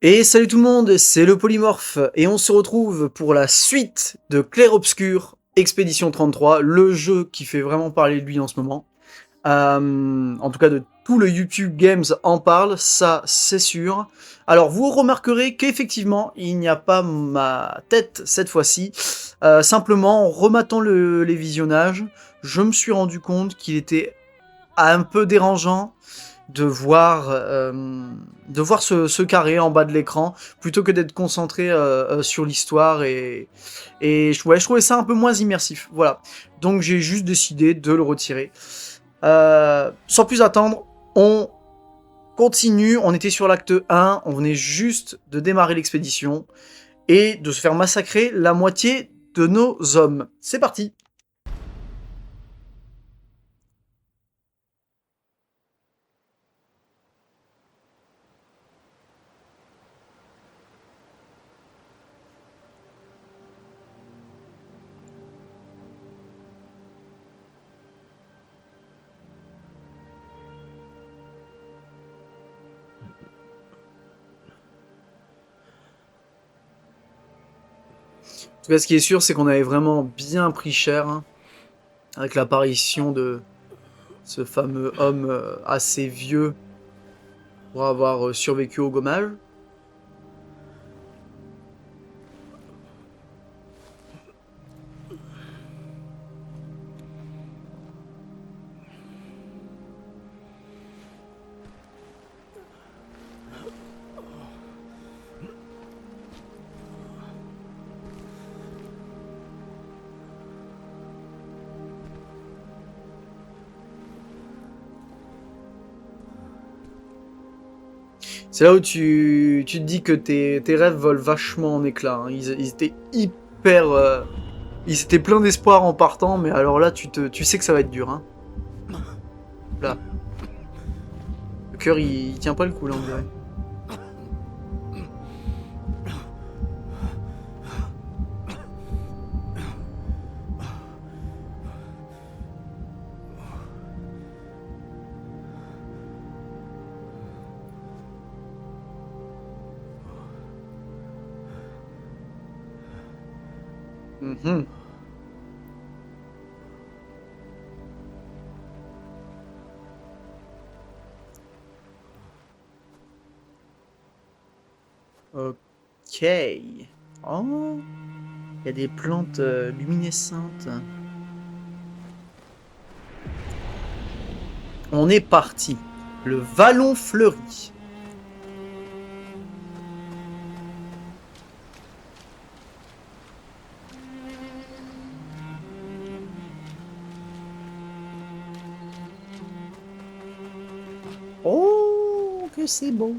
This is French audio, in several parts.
Et salut tout le monde, c'est le Polymorphe et on se retrouve pour la suite de Clair Obscur Expédition 33, le jeu qui fait vraiment parler de lui en ce moment. En tout cas, de tout le YouTube Games en parle, ça c'est sûr. Alors vous remarquerez qu'effectivement, il n'y a pas ma tête cette fois-ci. Simplement, en rematant les visionnages, je me suis rendu compte qu'il était un peu dérangeant de voir ce carré en bas de l'écran plutôt que d'être concentré sur l'histoire ouais, je trouvais ça un peu moins immersif. Voilà. Donc j'ai juste décidé de le retirer. Sans plus attendre, on continue. On était sur l'acte 1, on venait juste de démarrer l'expédition et de se faire massacrer la moitié de nos hommes. C'est parti. En tout cas, ce qui est sûr, c'est qu'on avait vraiment bien pris cher, hein, avec l'apparition de ce fameux homme assez vieux pour avoir survécu au gommage. C'est là où tu te dis que tes rêves volent vachement en éclats, hein. Ils étaient hyper... ils étaient pleins d'espoir en partant, mais alors là, tu sais que ça va être dur, hein. Là. Le cœur, il tient pas le coup, là, on dirait. Mhm. Ok. Oh, il y a des plantes luminescentes. On est parti. Le vallon fleuri. Oh, que c'est beau.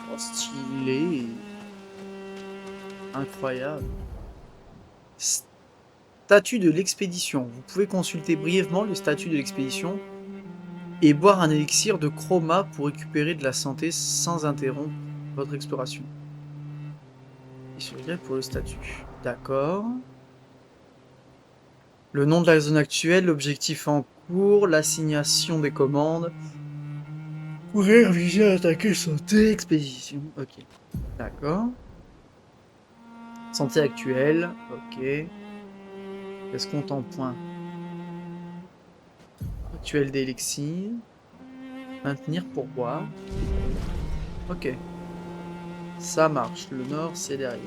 Oh, stylé. Incroyable. Statut de l'expédition. Vous pouvez consulter brièvement le statut de l'expédition et boire un élixir de chroma pour récupérer de la santé sans interrompre votre exploration. Et surveiller pour le statut. D'accord. Le nom de la zone actuelle, l'objectif en cours, l'assignation des commandes. Courir, viser, attaquer, sauter, expédition. Ok. D'accord. Santé actuelle. Ok. Est-ce qu'on t'en point? Actuel d'élixir. Maintenir pour boire. Ok. Ça marche. Le nord, c'est derrière.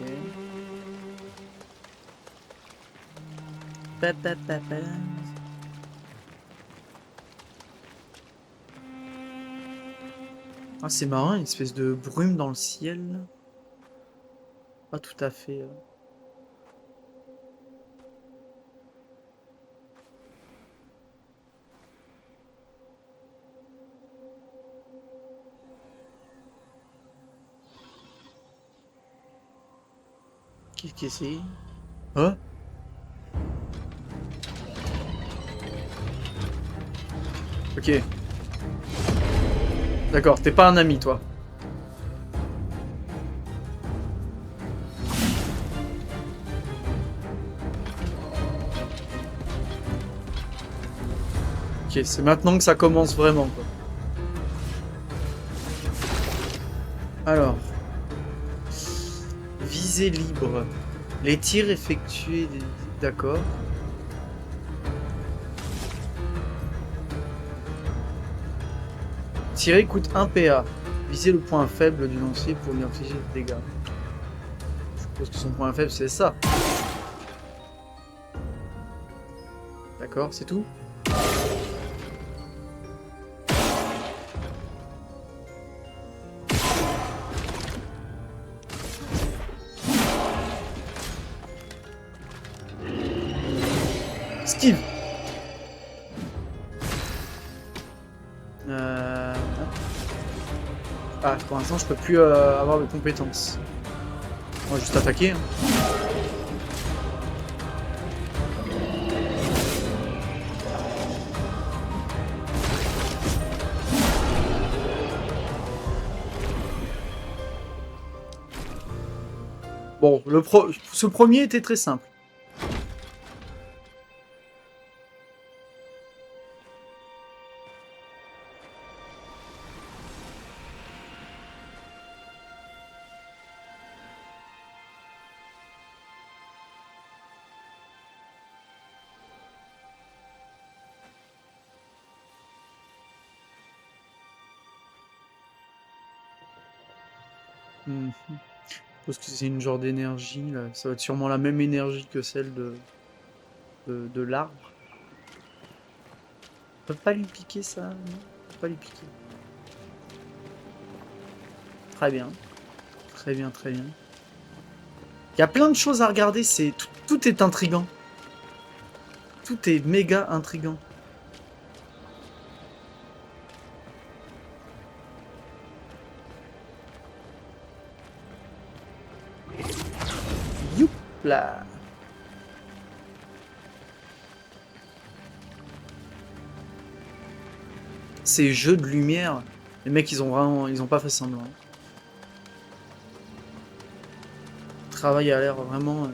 Ah, c'est marrant, une espèce de brume dans le ciel. Pas tout à fait. Qu'est-ce que c'est? Hein? Ok. D'accord, t'es pas un ami, toi. Ok, c'est maintenant que ça commence vraiment, quoi. Alors. Visée libre. Les tirs effectués... D'accord. Tirer coûte 1 PA. Viser le point faible du lancier pour lui infliger des dégâts. Je suppose que son point faible, c'est ça. D'accord, c'est tout. Steve. Ah, pour l'instant, je peux plus avoir de compétences. On va juste attaquer. Hein. Bon, ce premier était très simple. Parce que c'est une genre d'énergie, là. Ça va être sûrement la même énergie que celle de l'arbre. On peut pas lui piquer ça, non? On peut pas lui piquer. Très bien. Très bien, très bien. Il y a plein de choses à regarder, tout est intriguant. Tout est méga intriguant. Youpla. Ces jeux de lumière, les mecs ils ont pas fait semblant. Le travail a l'air vraiment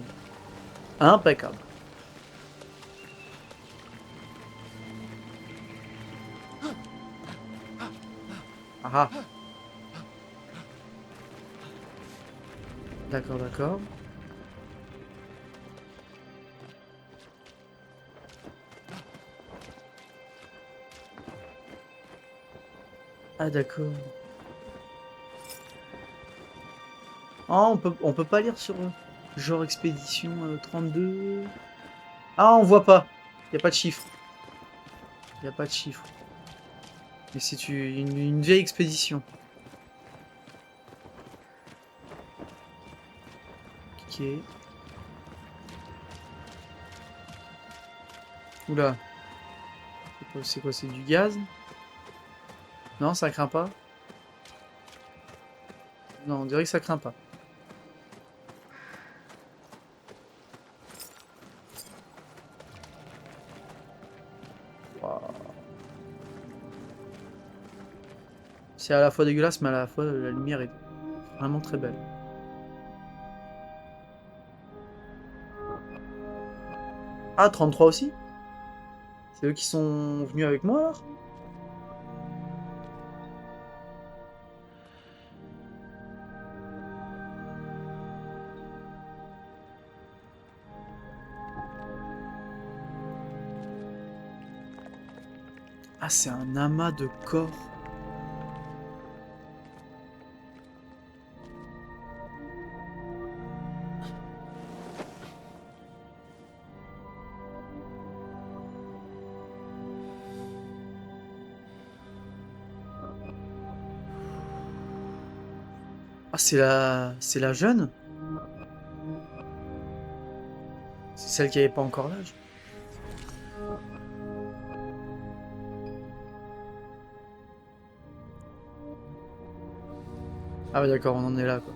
impeccable. Ah. D'accord, d'accord. Ah d'accord. Ah, on peut pas lire sur genre expédition 32. Ah, on voit pas. Y a pas de chiffre. Y a pas de chiffre. Mais c'est une vieille expédition. Ok. Oula. C'est quoi? C'est du gaz? Non, ça craint pas. Non, on dirait que ça craint pas. Wow. C'est à la fois dégueulasse, mais à la fois la lumière est vraiment très belle. Ah, 33 aussi? C'est eux qui sont venus avec moi alors? Ah, c'est un amas de corps. Ah, c'est la jeune? C'est celle qui avait pas encore l'âge? Ah ouais, d'accord, on en est là, quoi.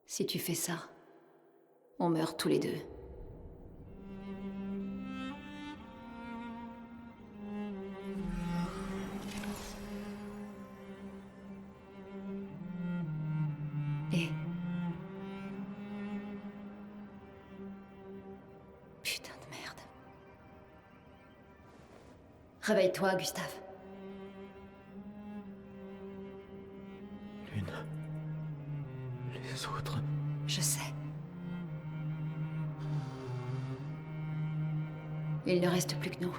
Si tu fais ça, on meurt tous les deux. Putain de merde. Réveille-toi, Gustave. L'une. Les autres. Je sais. Il ne reste plus que nous.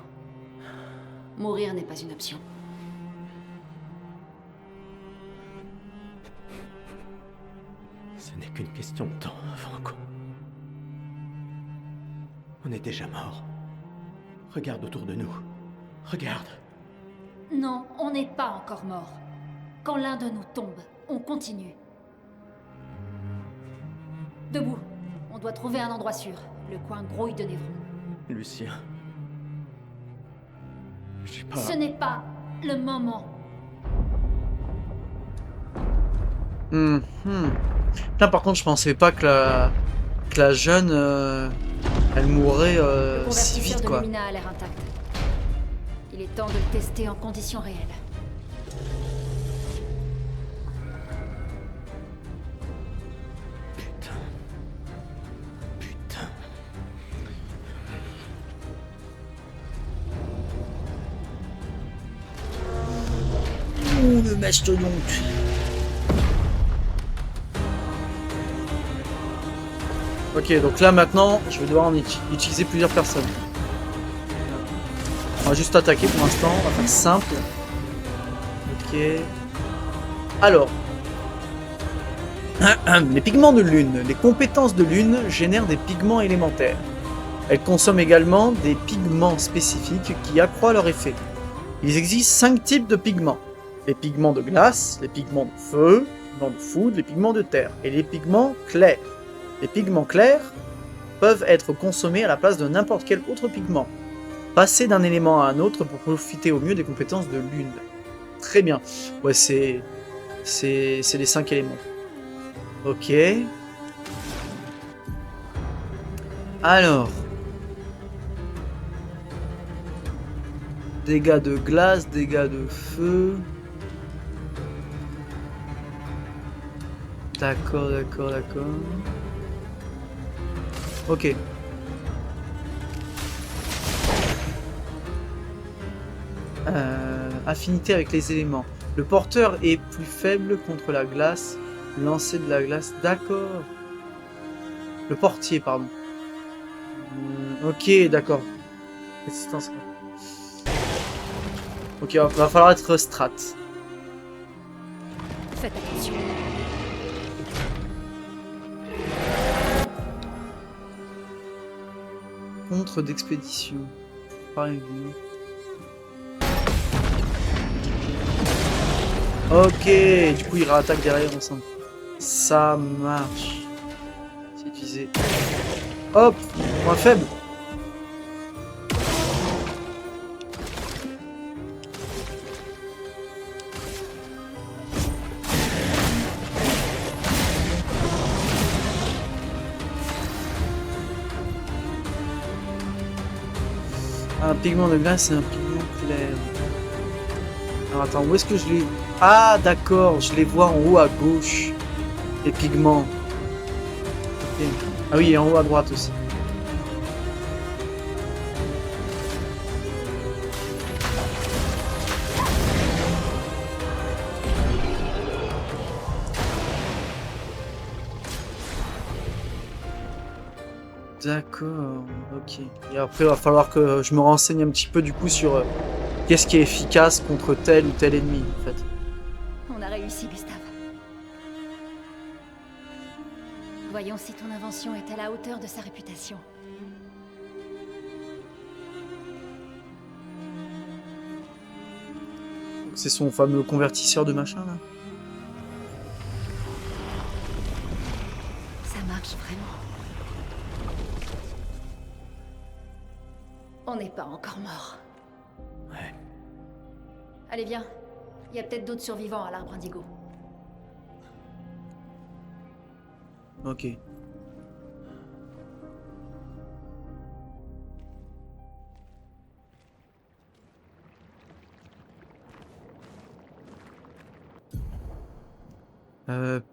Mourir n'est pas une option. Ce n'est qu'une question de temps, Franco. On est déjà mort. Regarde autour de nous. Regarde. Non, on n'est pas encore mort. Quand l'un de nous tombe, on continue. Debout. On doit trouver un endroit sûr. Le coin grouille de Névron. Lucien. Je sais pas. Ce n'est pas le moment. Putain, par contre, je pensais pas que la jeune, elle mourrait Le si convertisseur vite, de quoi. Lumina a l'air intact. Il est temps de le tester en conditions réelles. Putain. Putain. Ouh, le mastodonte. Ok, donc là maintenant, je vais devoir en utiliser plusieurs personnes. On va juste attaquer pour l'instant, on va faire simple. Ok. Alors. Les pigments de lune. Les compétences de lune génèrent des pigments élémentaires. Elles consomment également des pigments spécifiques qui accroissent leur effet. Il existe 5 types de pigments. Les pigments de glace, les pigments de feu, les pigments de foudre, les pigments de terre et les pigments clairs. Les pigments clairs peuvent être consommés à la place de n'importe quel autre pigment. Passer d'un élément à un autre pour profiter au mieux des compétences de lune. Très bien. Ouais, c'est les 5 éléments. Ok. Alors. Dégâts de glace, dégâts de feu. D'accord. Ok. Affinité avec les éléments. Le porteur est plus faible contre la glace. Lancer de la glace. D'accord. Le portier, pardon. Ok, d'accord. Résistance. Ok, va falloir être strat. Faites attention. Contre d'expédition. Par exemple. Ok, du coup il réattaque derrière ensemble. Ça marche. C'est visé. Hop, point faible. Un pigment de glace et un pigment clair. Alors attends, où est-ce que je les... Ah d'accord, je les vois en haut à gauche. Les pigments. Ok. Ah oui, et en haut à droite aussi. D'accord, ok. Et après, il va falloir que je me renseigne un petit peu du coup sur qu'est-ce qui est efficace contre tel ou tel ennemi, en fait. On a réussi, Gustave. Voyons si ton invention est à la hauteur de sa réputation. C'est son fameux convertisseur de machin, là. Ça marche vraiment. On n'est pas encore mort. Ouais. Allez, viens. Il y a peut-être d'autres survivants à l'arbre indigo. Ok.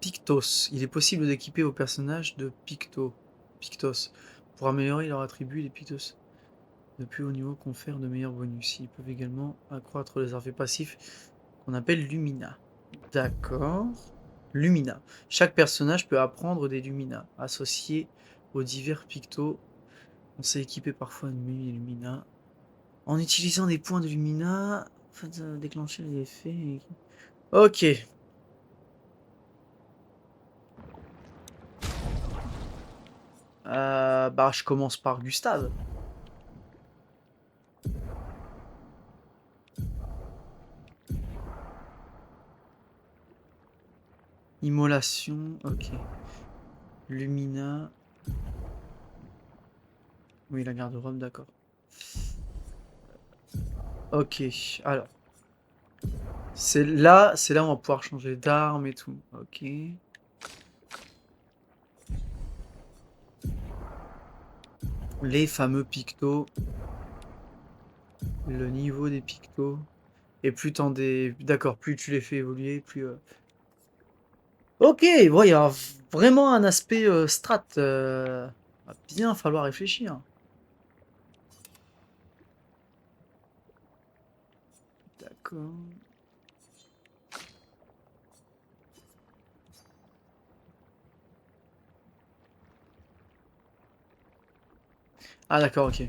Pictos. Il est possible d'équiper vos personnages de Pictos. Pour améliorer leur attribut, les Pictos de plus haut niveau confèrent de meilleurs bonus. Ils peuvent également accroître les effets passifs qu'on appelle Lumina. D'accord. Lumina. Chaque personnage peut apprendre des Lumina associés aux divers Pictos. On s'est équipé parfois de Lumina. En utilisant des points de Lumina, afin de déclencher les effets. Ok. Bah, je commence par Gustave. Immolation, ok. Lumina. Oui, la garde-robe, d'accord. Ok, alors. C'est là où on va pouvoir changer d'arme et tout. Ok. Les fameux pictos. Le niveau des pictos. Et plus t'en des... D'accord, plus tu les fais évoluer, plus... Ok, bon, il y a vraiment un aspect strat. Va bien falloir réfléchir. D'accord. Ah d'accord, ok.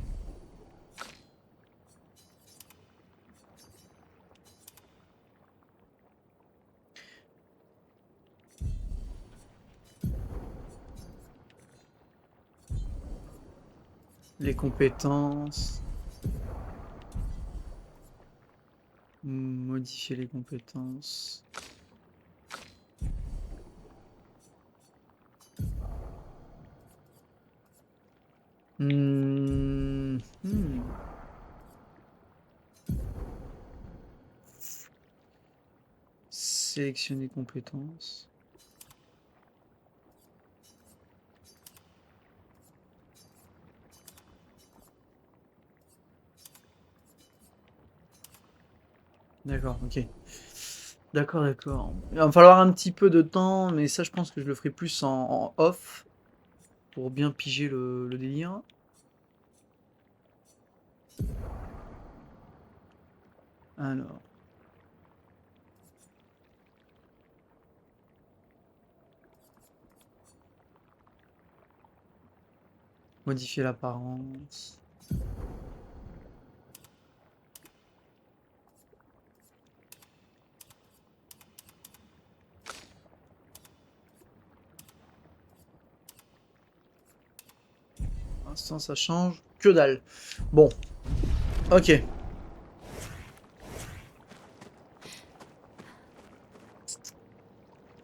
Les compétences. Modifier les compétences. Hmm. Sélectionner compétences. D'accord, ok. D'accord, d'accord. Il va me falloir un petit peu de temps, mais ça, je pense que je le ferai plus en off pour bien piger le délire. Alors. Modifier l'apparence. Pour l'instant, ça change que dalle. Bon. Ok.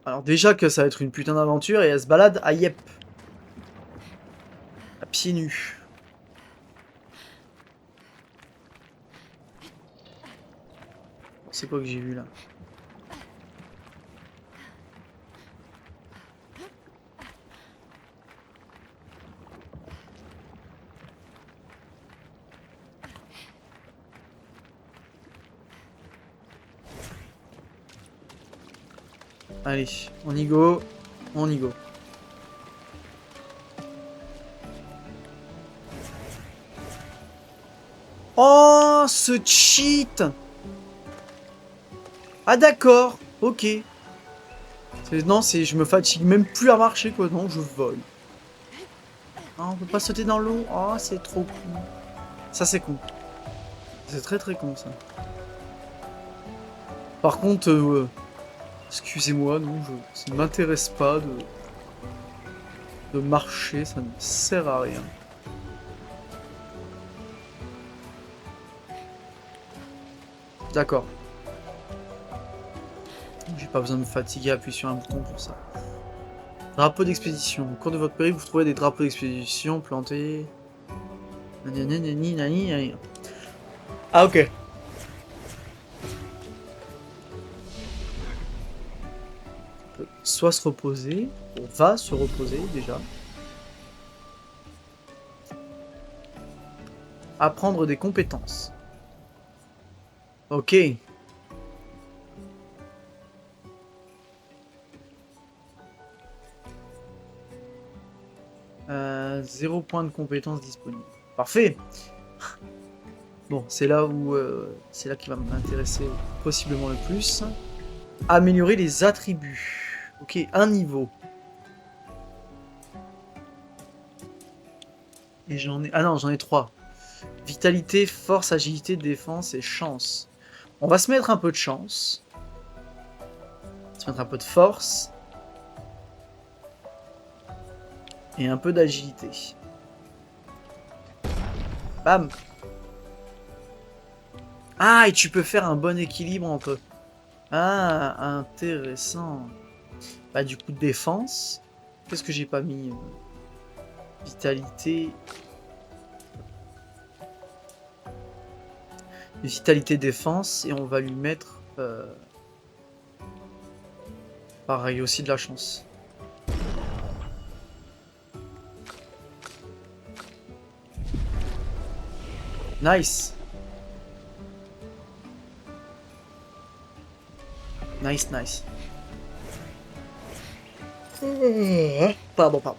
Alors déjà que ça va être une putain d'aventure et elle se balade à Yep. À pieds nus. C'est quoi que j'ai vu là? Allez, on y go. On y go. Oh, ce cheat! Ah d'accord, ok. Non, je me fatigue même plus à marcher quoi, non, je vole. Ah, on peut pas sauter dans l'eau. Oh, c'est trop con. Ça c'est con. C'est très très con ça. Par contre, excusez-moi, non, ça ne m'intéresse pas de marcher, ça ne sert à rien. D'accord. J'ai pas besoin de me fatiguer à appuyer sur un bouton pour ça. Drapeau d'expédition. Au cours de votre périple, vous trouvez des drapeaux d'expédition plantés. Ah ok. On peut soit se reposer, on va se reposer déjà. Apprendre des compétences. Ok. 0 point de compétence disponible. Parfait. Bon, c'est là où c'est là qui va m'intéresser possiblement le plus. Améliorer les attributs. Ok, un niveau. Et j'en ai... Ah non, j'en ai 3. Vitalité, force, agilité, défense et chance. On va se mettre un peu de chance. On va se mettre un peu de force. Et un peu d'agilité. Bam. Ah, et tu peux faire un bon équilibre entre... Ah, intéressant. Bah du coup, défense. Qu'est-ce que j'ai pas mis? Vitalité. Vitalité, défense. Et on va lui mettre... pareil, aussi de la chance. Nice. Nice, nice. Pardon, pardon.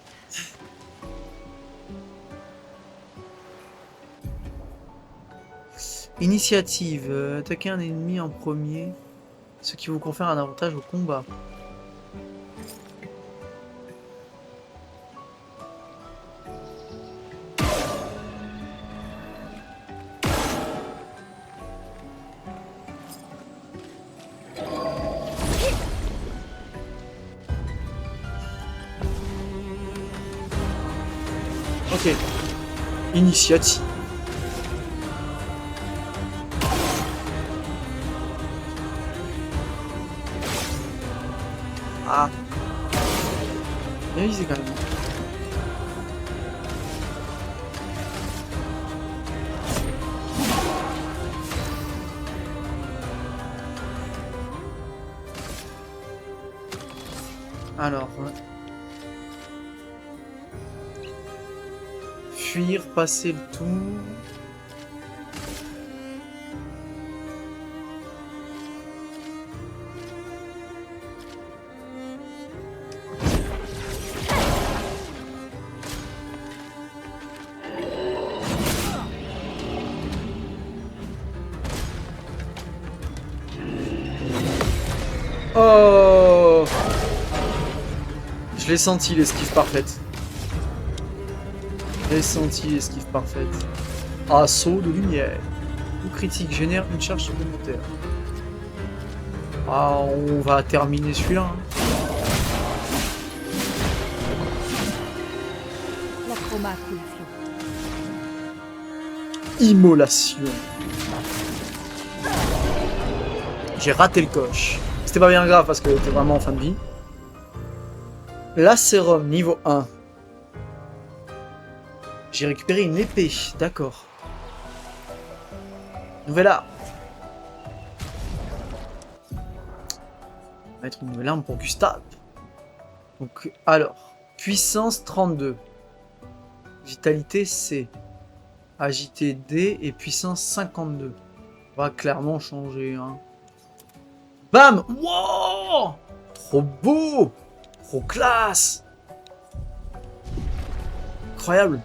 Initiative. Attaquer un ennemi en premier. Ce qui vous confère un avantage au combat. Ok. Initiative. Ah. Bien visé quand même. Alors. Fuir, passer le tour. Oh! Je l'ai senti, l'esquive parfaite. Je l'ai senti, l'esquive parfaite. Assaut de lumière. Coup critique génère une charge supplémentaire. Ah, on va terminer celui-là. Hein. Immolation. J'ai raté le coche. C'était pas bien grave parce qu'elle était vraiment en fin de vie. Lacérum niveau 1. J'ai récupéré une épée, d'accord. Nouvelle arme. On va mettre une nouvelle arme pour Gustave. Donc, alors, puissance 32. Vitalité C. Agilité D et puissance 52. On va clairement changer. Hein. Bam! Wow! Trop beau! Trop classe! Incroyable!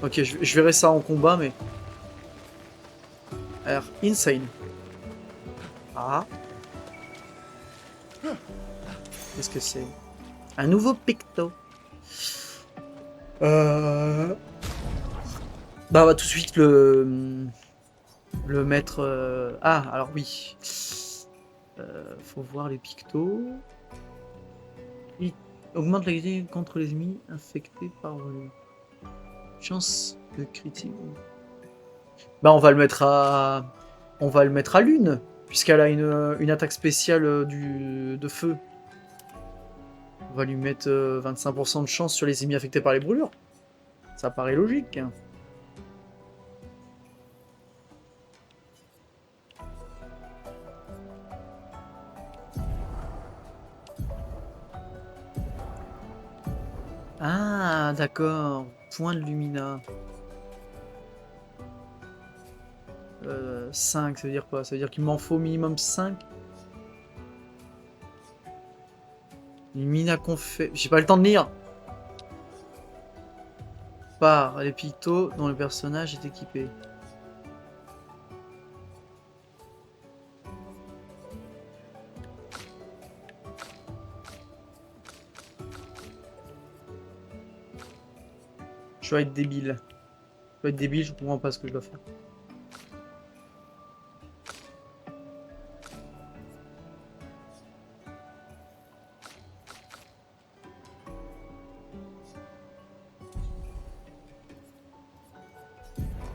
Ok, je verrai ça en combat, mais... Alors, insane. Ah. Qu'est-ce que c'est? Un nouveau picto. Bah, on va tout de suite le mettre... Ah, alors oui. Faut voir les pictos. Il augmente la qualité contre les ennemis infectés par volume. Chance de critique. Bah, on va le mettre à... On va le mettre à l'une, puisqu'elle a une attaque spéciale de feu. On va lui mettre 25% de chance sur les ennemis affectés par les brûlures. Ça paraît logique. Ah, d'accord. Point de Lumina. 5, ça veut dire quoi? Ça veut dire qu'il m'en faut minimum 5. Lumina confet. J'ai pas le temps de lire. Par les pictos dont le personnage est équipé. Je dois être débile. Je dois être débile, je comprends pas ce que je dois faire.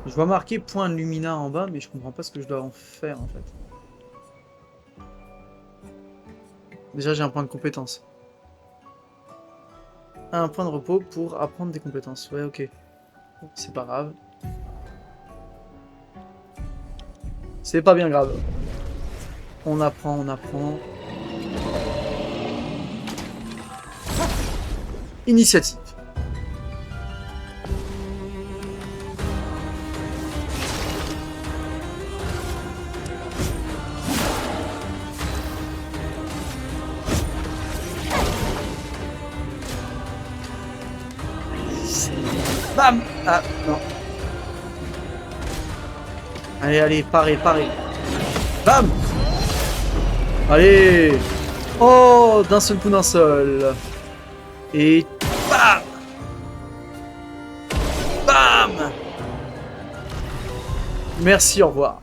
Je vois marquer point Lumina en bas, mais je comprends pas ce que je dois en faire en fait. Déjà j'ai un point de compétence. Un point de repos pour apprendre des compétences. Ouais, ok. C'est pas grave. C'est pas bien grave. On apprend, on apprend. Initiative. Bam! Ah, non. Allez, allez, parez, parez. Bam! Allez! Oh, d'un seul coup, d'un seul. Et bam! Bam! Merci, au revoir.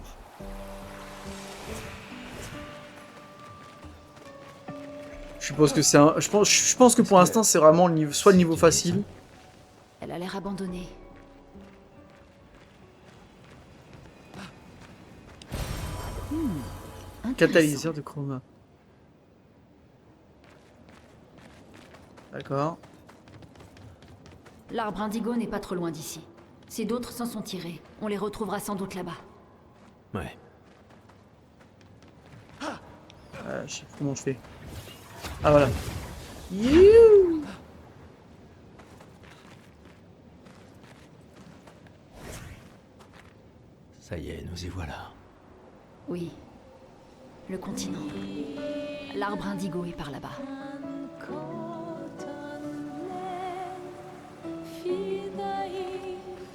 Je suppose que c'est un... Je pense que pour l'instant, c'est vraiment le niveau... soit le niveau facile. Elle a l'air abandonnée. Catalyseur de chroma. D'accord. L'arbre indigo n'est pas trop loin d'ici. Si d'autres s'en sont tirés, on les retrouvera sans doute là-bas. Ouais. Je sais plus comment je fais. Ah voilà. Youhou. Ça y est, nous y voilà. Oui. Le continent. L'arbre indigo est par là-bas.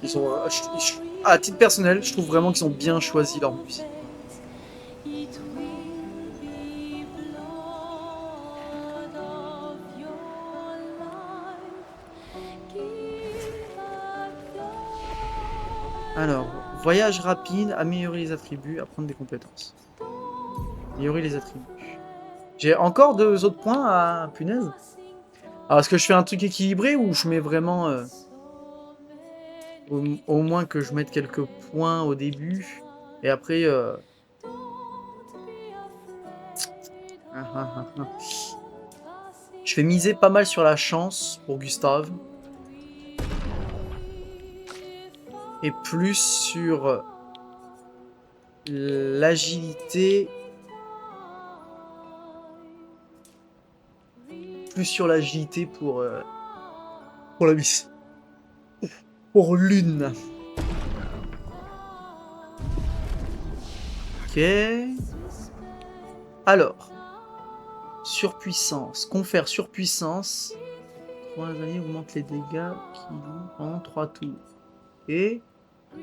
Ils sont, à titre personnel, je trouve vraiment qu'ils ont bien choisi leur musique. Alors, voyage rapide, améliorer les attributs, apprendre des compétences. Améliorer les attributs. J'ai encore 2 autres points à... Punaise. Alors, est-ce que je fais un truc équilibré ou je mets vraiment... au moins que je mette quelques points au début. Et après... Je vais miser pas mal sur la chance pour Gustave. Et plus sur l'agilité. Plus sur l'agilité pour la mission. Pour l'une. Ok. Alors. Surpuissance. Confère surpuissance. 3 années augmente les dégâts qui en 3 tours. Et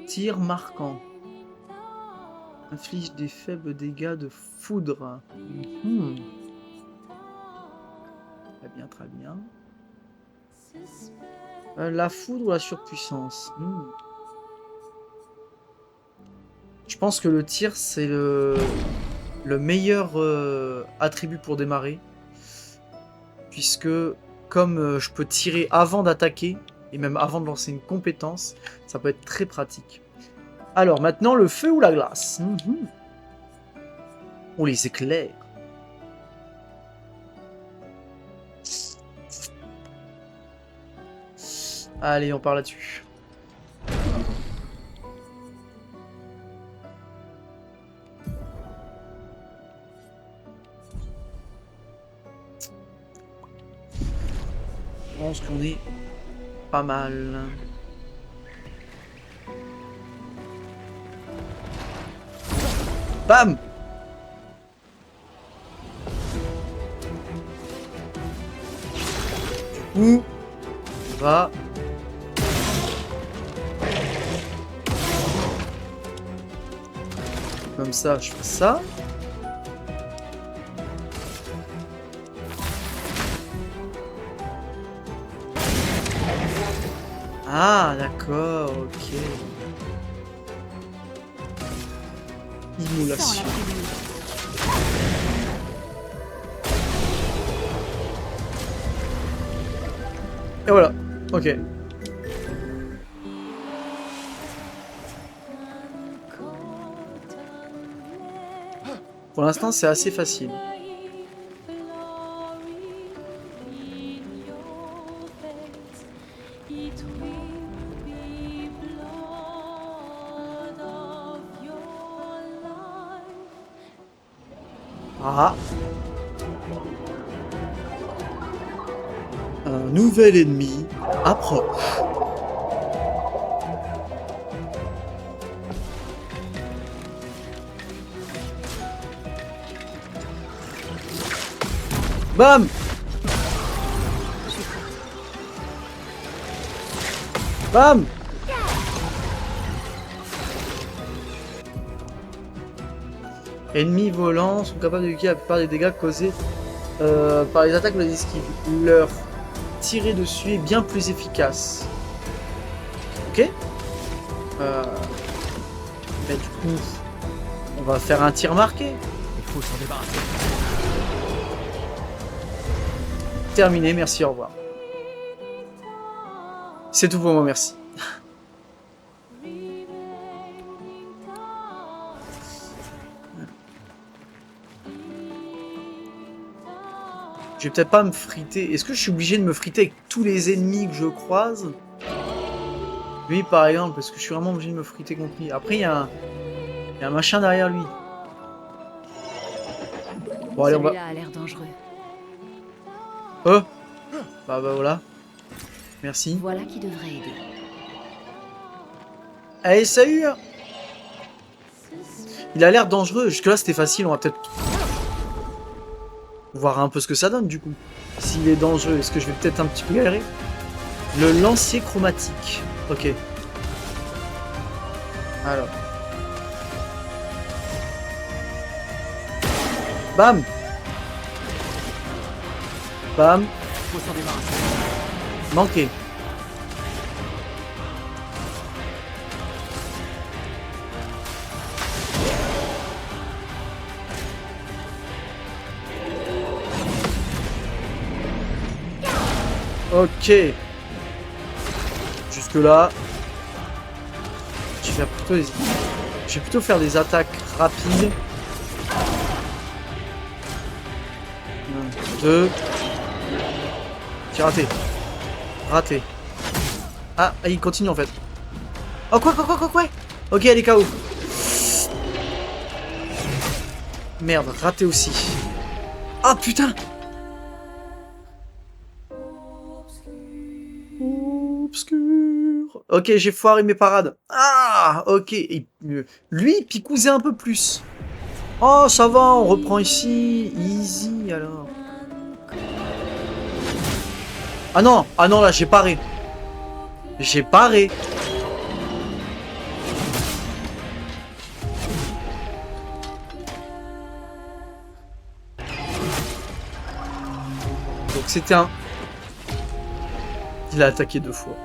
tir marquant. Inflige des faibles dégâts de foudre. Très bien, très bien. La foudre ou la surpuissance. Je pense que le tir, c'est le meilleur attribut pour démarrer. Puisque, comme je peux tirer avant d'attaquer, et même avant de lancer une compétence, ça peut être très pratique. Alors, maintenant, le feu ou la glace. On les éclaire. Allez, on part là-dessus. Je pense qu'on est pas mal. Bam! coup, on va... Comme ça, je fais ça. Ah, d'accord, ok. Immolation. Et voilà, ok. Pour l'instant, c'est assez facile. Ah. Un nouvel ennemi approche. Bam! Bam! Ennemis volants sont capables d'éviter la plupart des dégâts causés par les attaques ou les esquives. Leur tirer dessus est bien plus efficace. Ok. Mais du coup, on va faire un tir marqué. Il faut s'en débarrasser. Terminé, merci, au revoir. C'est tout pour moi, merci. Je vais peut-être pas me friter. Est-ce que je suis obligé de me friter avec tous les ennemis que je croise? Lui, par exemple, est-ce que je suis vraiment obligé de me friter contre lui? Après, il y a un machin derrière lui. Bon, allez, on va... Celui-là a l'air dangereux. Oh! Bah voilà. Merci. Voilà qui devrait aider. Allez, salut! Il a l'air dangereux. Jusque-là, c'était facile. On va peut-être voir un peu ce que ça donne, du coup. S'il est dangereux, est-ce que je vais peut-être un petit peu galérer? Le lancier chromatique. Ok. Alors. Bam! Bam! Faut s'en débarrasser. Manqué. Ok. Jusque là. Je vais plutôt faire des attaques rapides. 1, 2. J'ai raté. Raté. Ah, il continue en fait. Oh quoi. Ok, elle est KO. Merde, raté aussi. Ah putain. Obscur. Ok, j'ai foiré mes parades. Ah, ok. Lui, il picousait un peu plus. Oh, ça va, on reprend ici. Easy, alors. Ah non, là, j'ai paré. J'ai paré. Donc c'était un... Il a attaqué 2 fois.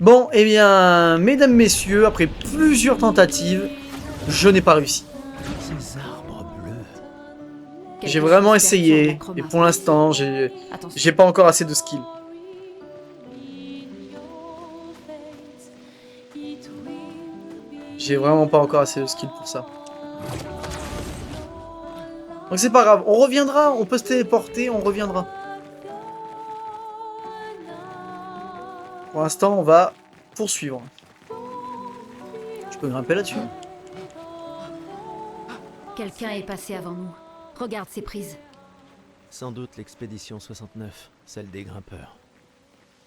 Bon, eh bien, mesdames, messieurs, après plusieurs tentatives, je n'ai pas réussi. Ces arbres bleus. J'ai vraiment essayé, et pour l'instant, j'ai pas encore assez de skill. J'ai vraiment pas encore assez de skill pour ça. Donc c'est pas grave, on reviendra, on peut se téléporter, on reviendra. Pour l'instant, on va poursuivre. Je peux grimper là-dessus? Quelqu'un est passé avant nous. Regarde ces prises. Sans doute l'expédition 69, celle des grimpeurs.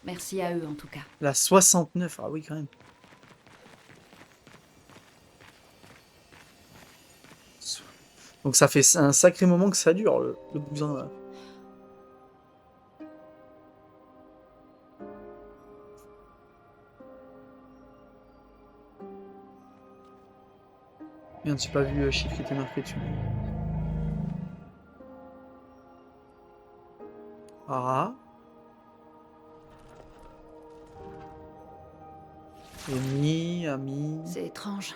Merci à eux en tout cas. La 69, ah oui quand même. Donc ça fait un sacré moment que ça dure, le bousin là. Merde, j'ai pas vu le chiffre qui était marqué dessus. Ah. Ami. C'est étrange.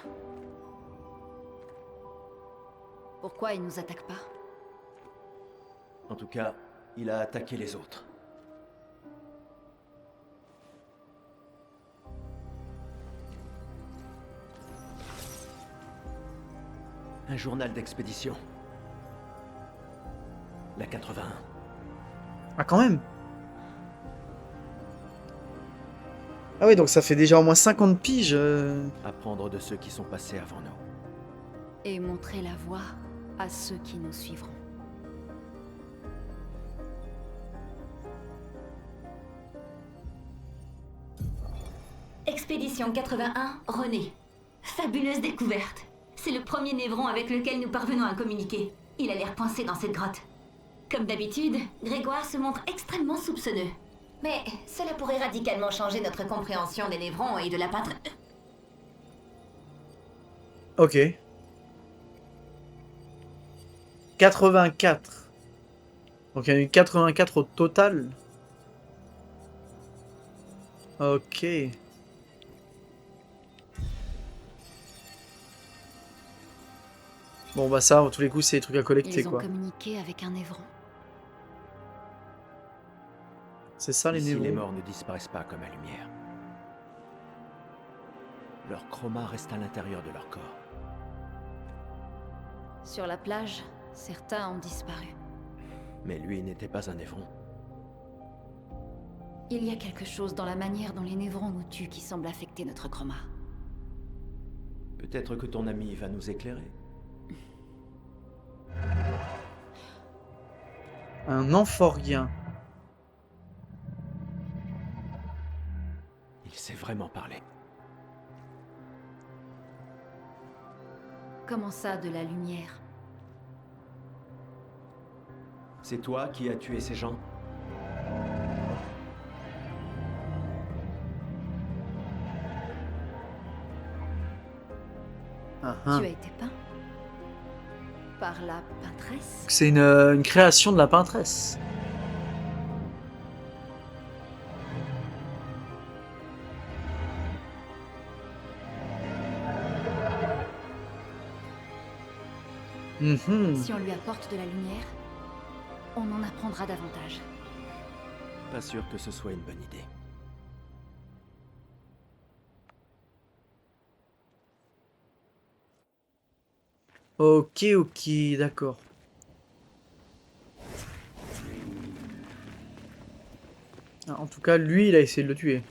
Pourquoi il nous attaque pas? En tout cas, il a attaqué les autres. Un journal d'expédition. La 81. Ah, quand même. Ah oui, donc ça fait déjà au moins 50 piges. Apprendre de ceux qui sont passés avant nous. Et montrer la voie à ceux qui nous suivront. Expédition 81, René. Fabuleuse découverte. C'est le premier névron avec lequel nous parvenons à communiquer. Il a l'air coincé dans cette grotte. Comme d'habitude, Grégoire se montre extrêmement soupçonneux. Mais cela pourrait radicalement changer notre compréhension des névrons et de la peintre. Ok. 84. Donc il y en a eu 84 au total. Ok. Bon bah ça, à tous les coups, c'est des trucs à collecter, Ils ont quoi. communiqué avec un névron. C'est ça les Ici, les névrons. morts ne disparaissent pas comme la lumière. Leur chroma reste à l'intérieur de leur corps. Sur la plage, certains ont disparu. Mais lui n'était pas un névron. Il y a quelque chose dans la manière dont les névrons nous tuent qui semble affecter notre chroma. Peut-être que ton ami va nous éclairer. Un amphorien. Il sait vraiment parler. Comment ça, de la lumière? C'est toi qui as tué ces gens? Ah, Tu ah. as été peint? Par la peintresse? C'est une création de la peintresse. Mhm. Si on lui apporte de la lumière, on en apprendra davantage. Pas sûr que ce soit une bonne idée. Ok, d'accord. Ah, en tout cas, lui, il a essayé de le tuer.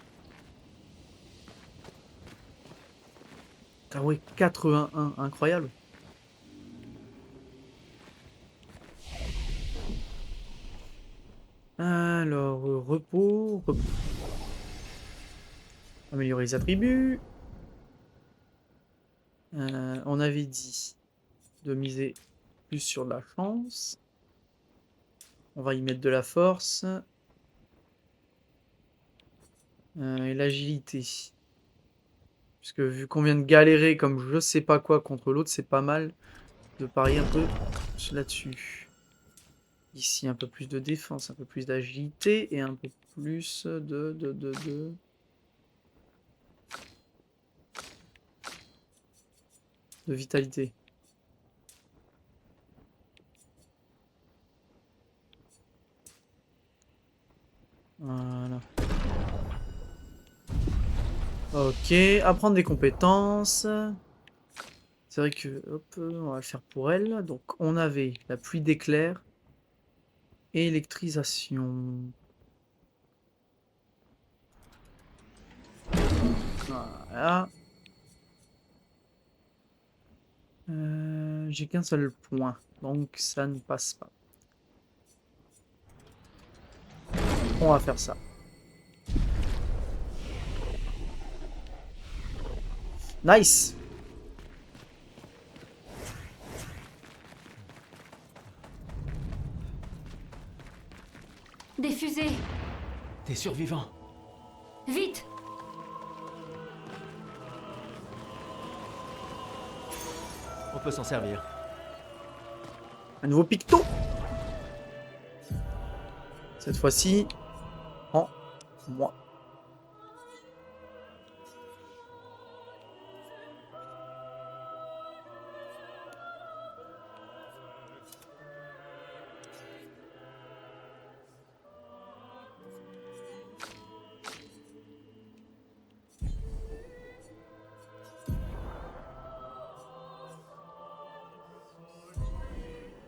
Ah ouais, 81, incroyable. Alors, repos. Améliorer les attributs. On avait dit de miser plus sur de la chance. On va y mettre de la force. Et l'agilité. Puisque vu qu'on vient de galérer comme je sais pas quoi contre l'autre, c'est pas mal de parier un peu là-dessus. Ici, un peu plus de défense, un peu plus d'agilité et un peu plus de vitalité. Voilà. Ok, apprendre des compétences. C'est vrai que, hop, on va le faire pour elle. Donc, on avait la pluie d'éclairs et électrisation. Voilà. J'ai qu'un seul point, donc ça ne passe pas. On va faire ça. Nice. Des fusées. Des survivants. Vite. On peut s'en servir. Un nouveau picto. Cette fois-ci, en moi.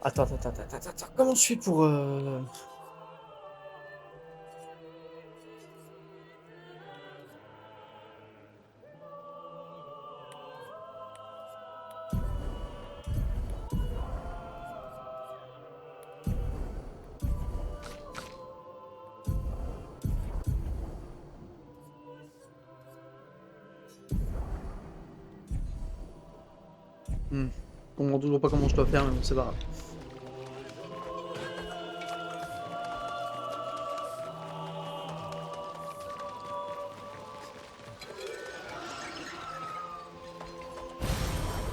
Attends. Comment je fais pour... Je comprends toujours pas comment je dois faire, mais bon, c'est pas grave.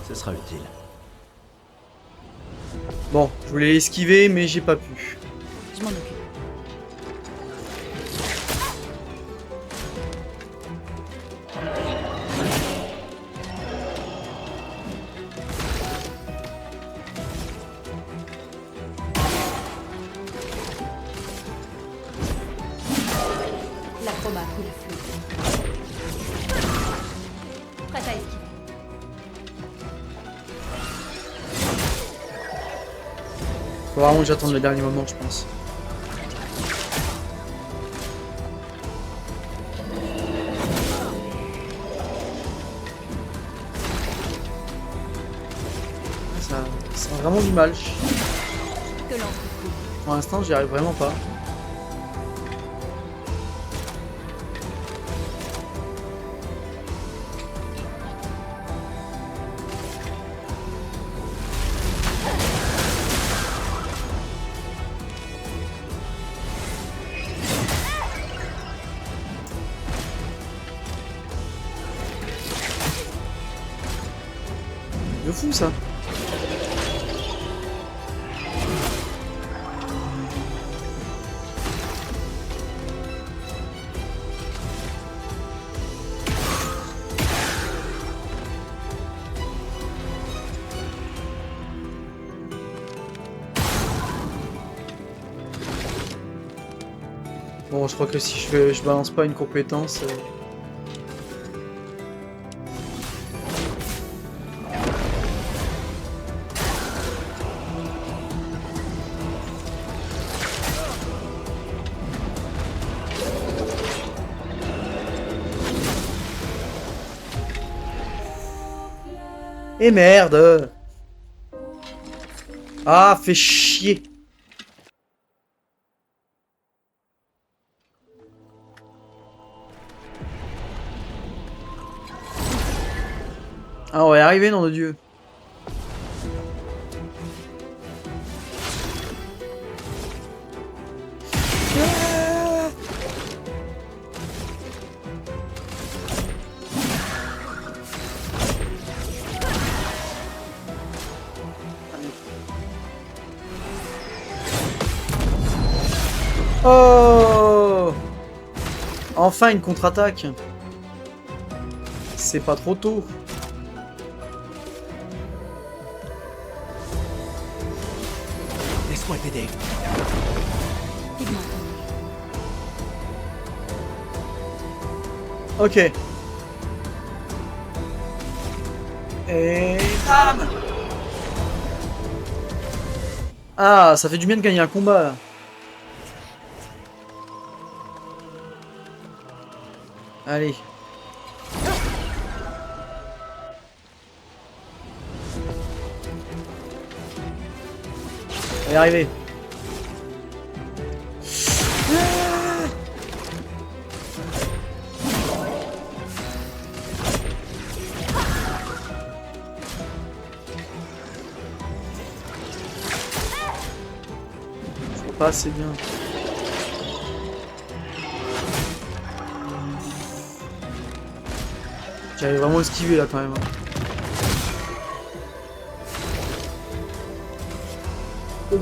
Ce sera utile. Bon, je voulais l'esquiver, mais j'ai pas pu. Je m'en occupe. L'acrobat ou la flûte. Prête à esquiver. Faut vraiment que j'attende le dernier moment, je pense. Ça a vraiment du mal. Que l'entreprise. Pour l'instant, j'y arrive vraiment pas. De fou ça. Bon, je crois que si je balance pas une compétence... Et merde! Ah, fait chier! Ah, on va y arriver, nom de Dieu! Oh! Enfin une contre-attaque. C'est pas trop tôt. Laisse-moi t'aider. Ok. Et... bam! Ah, ça fait du bien de gagner un combat là. Allez. On va y arriver. Je vois pas assez bien. J'avais vraiment esquivé là quand même. Oh,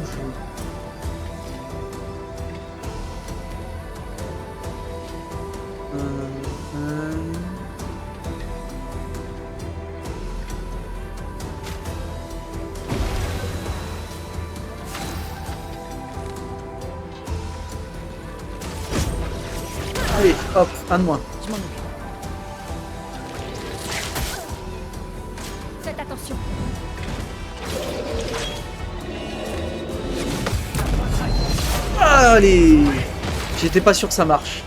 Allez, hop, un de moins. Je m'en occupe. Faites attention. Allez, j'étais pas sûr que ça marche.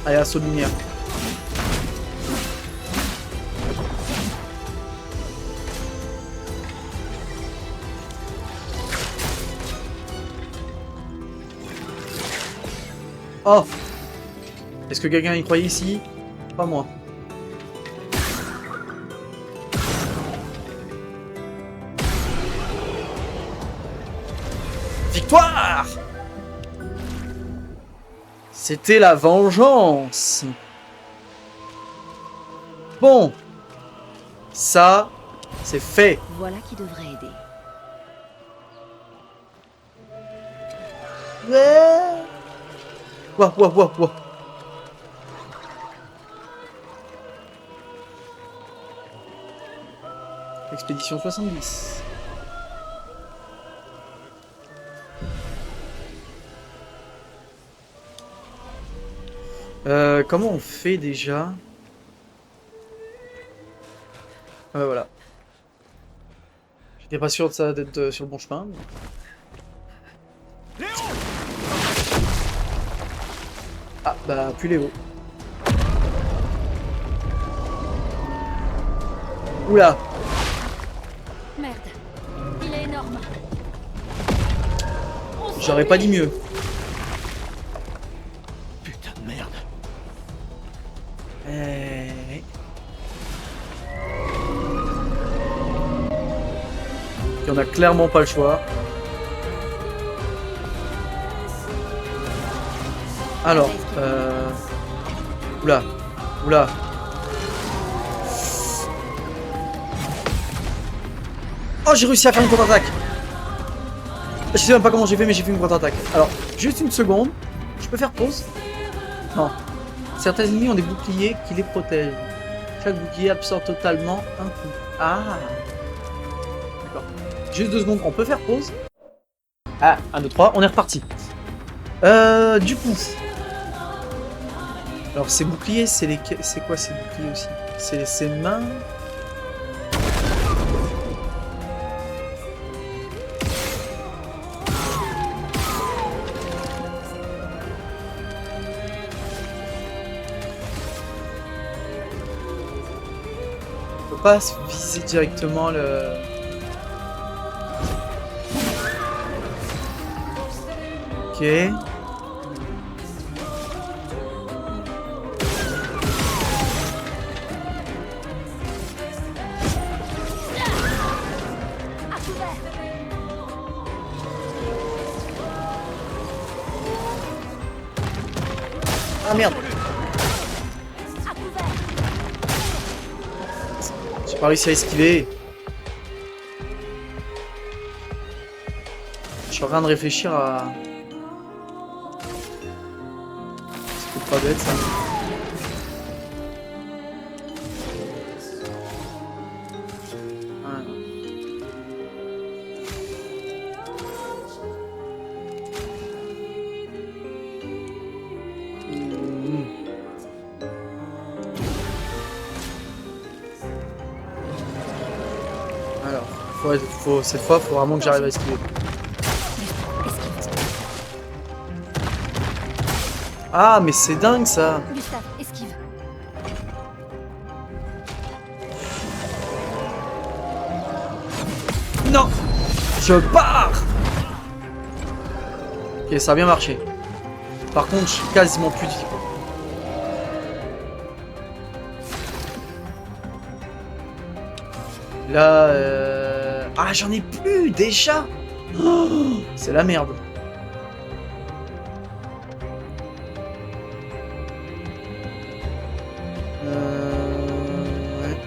Allez, assaut de lumière. Oh! Est-ce que quelqu'un y croyait ici? Pas moi. Victoire! C'était la vengeance. Bon. Ça, c'est fait. Voilà qui devrait aider. Ouais. Ouah, ouah, ouah, ouah. Expédition 70. Comment on fait déjà? Voilà. J'étais pas sûr de ça d'être sur le bon chemin. Mais... Ah, bah, plus Léo. Oula! Merde. Il est énorme. J'aurais pas dit mieux. Putain de merde. Et on a clairement pas le choix. Alors, oula, oula. Oh, j'ai réussi à faire une contre-attaque. Je sais même pas comment j'ai fait, mais j'ai fait une contre-attaque. Alors, juste une seconde. Je peux faire pause? Non. Certains ennemis ont des boucliers qui les protègent. Chaque bouclier absorbe totalement un coup. Ah. D'accord. Juste 2 secondes. On peut faire pause? Ah, 1, 2, 3. On est reparti. Du coup. Alors ces boucliers, c'est les... C'est quoi ces boucliers aussi? C'est ses mains. On peut pas viser directement le... Ok. Ah merde. J'ai pas réussi à esquiver. Je suis en train de réfléchir à... C'est pas bête ça. Alors, cette fois, faut vraiment que j'arrive à esquiver. Ah, mais c'est dingue ça! Gustave, esquive. Non! Je pars! Ok, ça a bien marché. Par contre, je suis quasiment plus dispo. Là, ah, j'en ai plus déjà! Oh, c'est la merde. Ouais.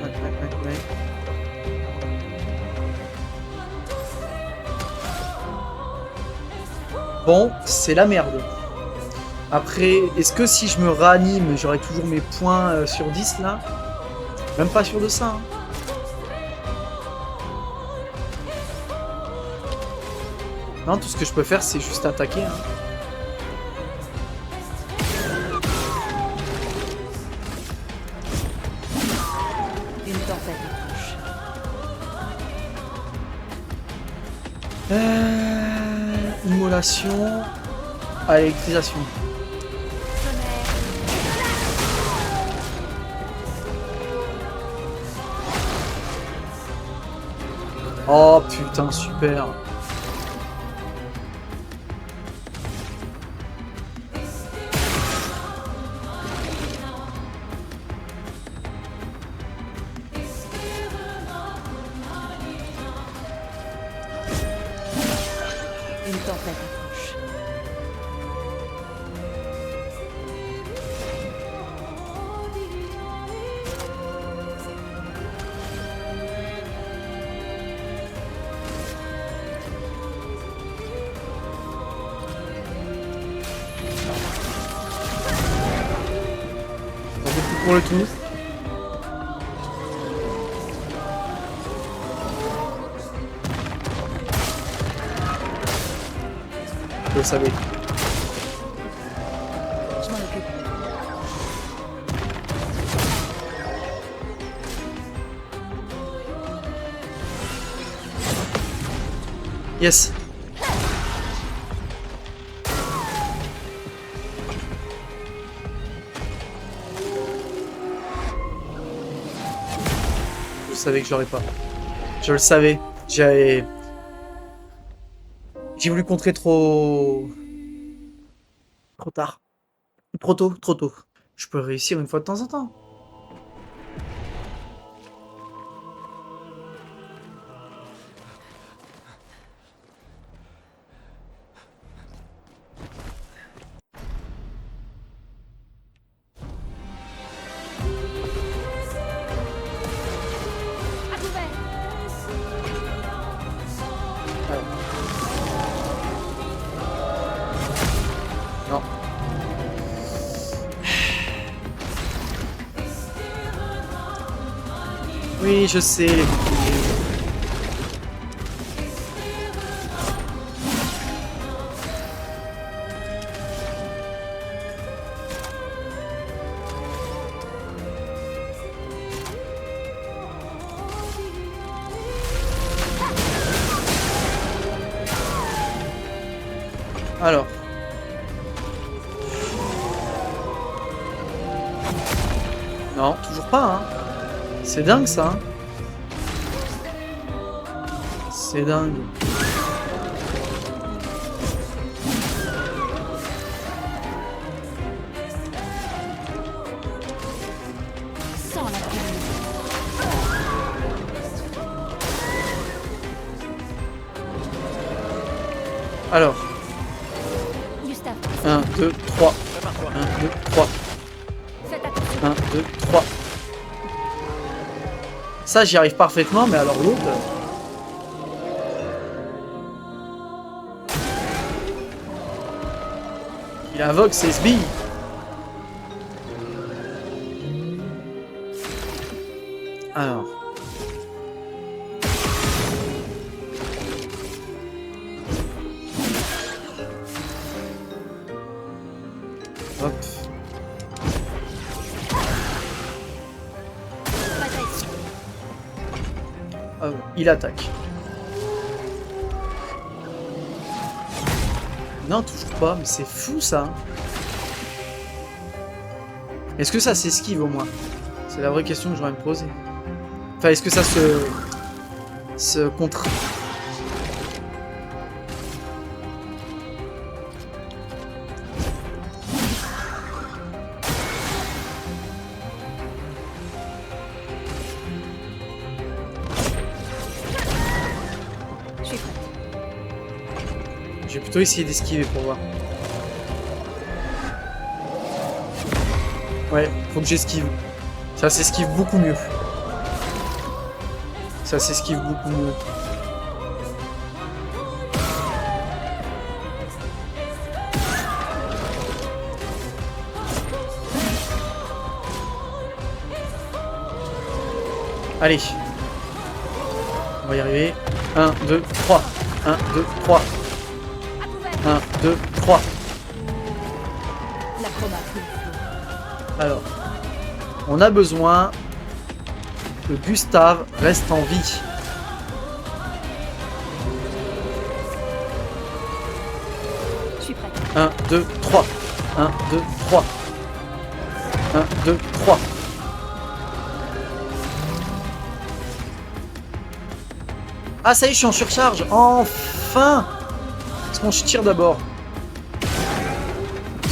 Bon, c'est la merde. Après, est-ce que si je me réanime, j'aurai toujours mes points sur 10 là? Même pas sûr de ça. Hein. Non, tout ce que je peux faire, c'est juste attaquer. Hein. Une tempête approche. Immolation à électrisation. Oh putain, super. Une tempête approche. Ça fait tout pour le tout. Je le savais. Je m'en occupe. Yes. Je savais que j'aurais pas. Je le savais. J'ai voulu contrer trop tard. Trop tôt, trop tôt. Je peux réussir une fois de temps en temps. À couvert. Non. Oui, je sais, les boucliers. Alors. Non, toujours pas, hein. C'est dingue, ça, hein. C'est dingue. Sans la pluie. Alors, Gustave, 1, 2, 3. 1, 2, 3. faites attention. 1, 2, 3. Ça, j'y arrive parfaitement, mais alors l'autre... Il invoque ses sbilles. Alors... Hop. Bataille. Il attaque. Non, toujours pas, mais c'est fou ça. Est-ce que ça s'esquive au moins? C'est la vraie question que j'aurais à me poser. Enfin, est-ce que ça se contre... Je suis prête. Je vais plutôt essayer d'esquiver pour voir. Ouais, faut que j'esquive. Ça s'esquive beaucoup mieux. Ça s'esquive beaucoup mieux. Allez. On va y arriver. 1, 2, 3. 1, 2, 3. 1, 2, 3. Alors. On a besoin que Gustave reste en vie. Je suis prête. 1, 2, 3. 1, 2, 3. 1, 2, 3. Ah ça y est, je suis en surcharge. Enfin. Parce qu'on je tire d'abord. 2.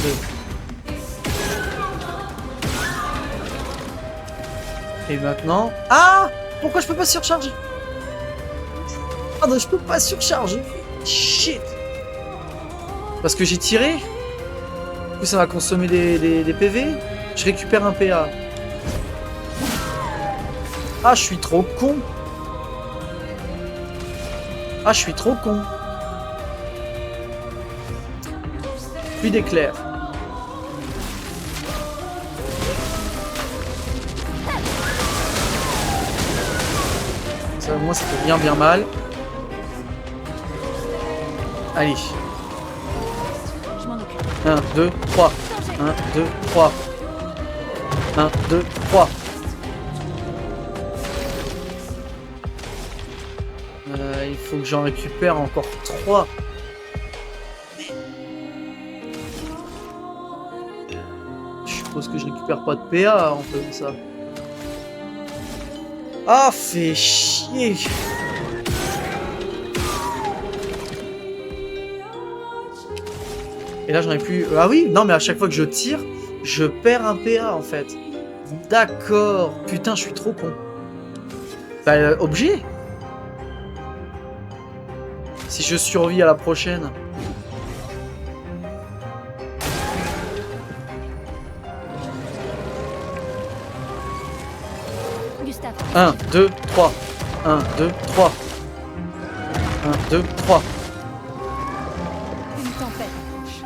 Et maintenant... Ah! Pourquoi je peux pas surcharger? Ah non, je peux pas surcharger. Shit. Parce que j'ai tiré. Du coup, ça va consommer des PV. Je récupère un PA. Ah, je suis trop con. Ah, je suis trop con. Plus d'éclairs. Ça, moi, ça fait bien mal. Allez. Je m'en occupe. 1, 2, 3. 1, 2, 3. 1, 2, 3. Il faut que j'en récupère encore 3. Je suppose que je récupère pas de PA en faisant ça. Ah, fait chier. Et là j'en ai plus... Ah oui, non mais à chaque fois que je tire, je perds un PA en fait. D'accord. Putain, je suis trop con. Bah, objet. Si je survis à la prochaine. Gustave. 1, 2, 3. 1, 2, 3. 1, 2, 3. Une tempête approche.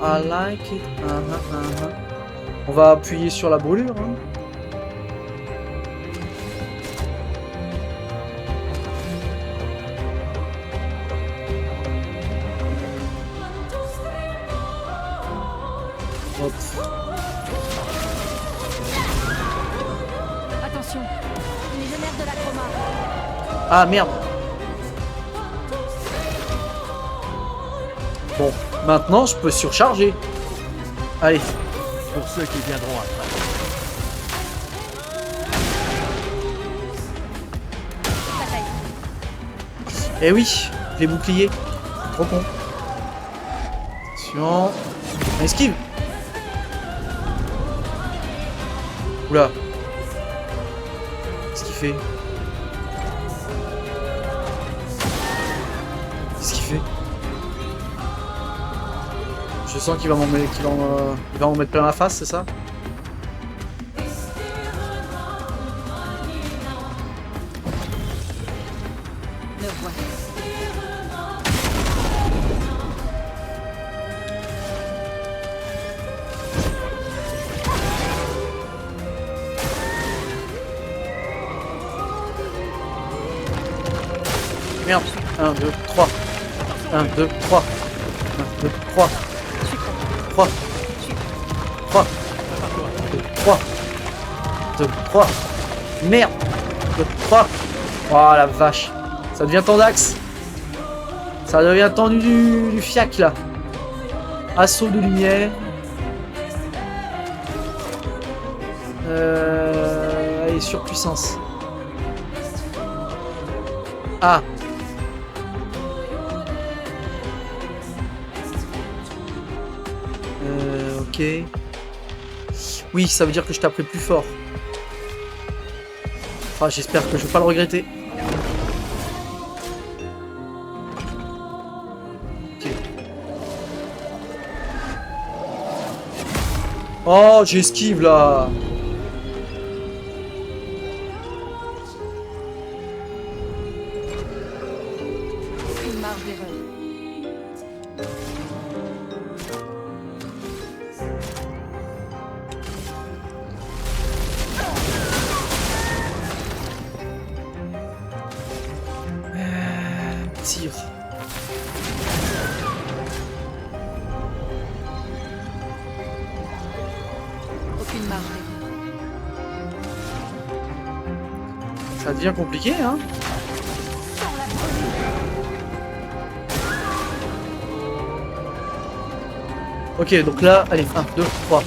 I like it. On va appuyer sur la brûlure. Hein. Hop. Attention, légionnaire de la chroma. Ah merde. Bon, maintenant je peux surcharger. Allez. Pour ceux qui viendront après. Bataille. Eh oui, les boucliers. Trop con. Attention. Esquive. Oula. Qu'est-ce qu'il fait? Qu'est-ce qu'il fait? Je sens qu'il va m'en mettre, il va m'en mettre plein la face, c'est ça? Me voilà. Merde. 1, 2, 3. 1, 2, 3. 1, 2, 3. Je suis prête. 3. 3. 3. 2, 3. Merde. 2, 3. Oh la vache. Ça devient tendax. Ça devient tendu du fiac là. Assaut de lumière. Allez, surpuissance. Ah. Ok. Oui, ça veut dire que je taperai plus fort. Enfin, j'espère que je vais pas le regretter. Ok. Oh, j'esquive là. Aucune marge d'erreur. Tire. Aucune marge d'erreur. Ça devient compliqué, hein. Ok, donc là, allez, 1, 2, 3.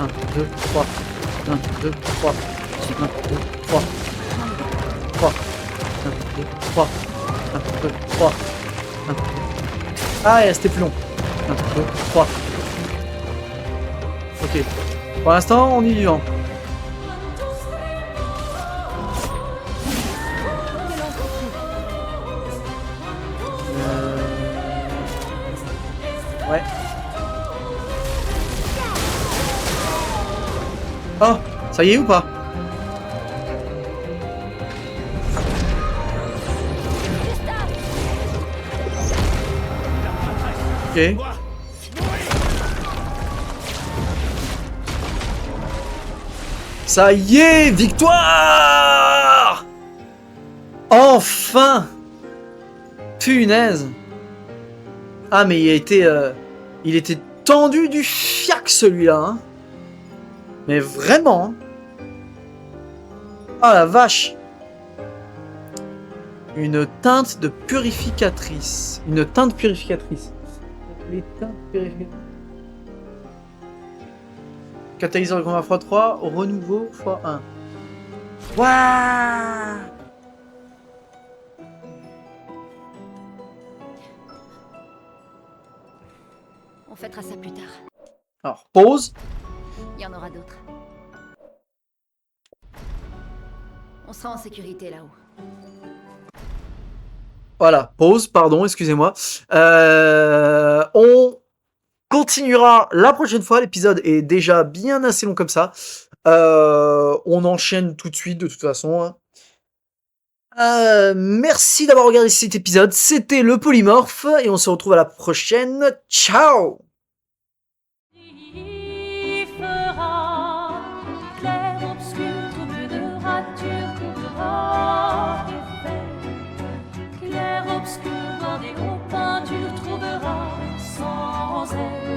1, 2, 3. 1, 2, 3. 1, 2, 3. 3. 1, 2, 3. 1, 2, 3. 1, 2. Ah, et c'était plus long. 1, 2, 3. Ok. Pour l'instant, on y est vivant. Ouais. Oh, ça y est ou pas? Ok. Ça y est, victoire! Enfin! Punaise! Ah mais il était tendu du fiac celui-là, hein. Mais vraiment. Ah la vache! Une teinte de purificatrice. Une teinte purificatrice. Les teintes purificatrices. Catalyseur de combat x3, renouveau x1. Waouh! On fêtera ça plus tard. Alors, pause. Il y en aura d'autres. On sera en sécurité là-haut. Voilà, pause, pardon, excusez-moi. On continuera la prochaine fois. L'épisode est déjà bien assez long comme ça. On enchaîne tout de suite, de toute façon. Merci d'avoir regardé cet épisode. C'était le Polymorphe et on se retrouve à la prochaine. Ciao! Il fera clair, obscur, trouble de rature, trouvera effet. Clair, obscur, bordé aux peintures, trouvera sans elle.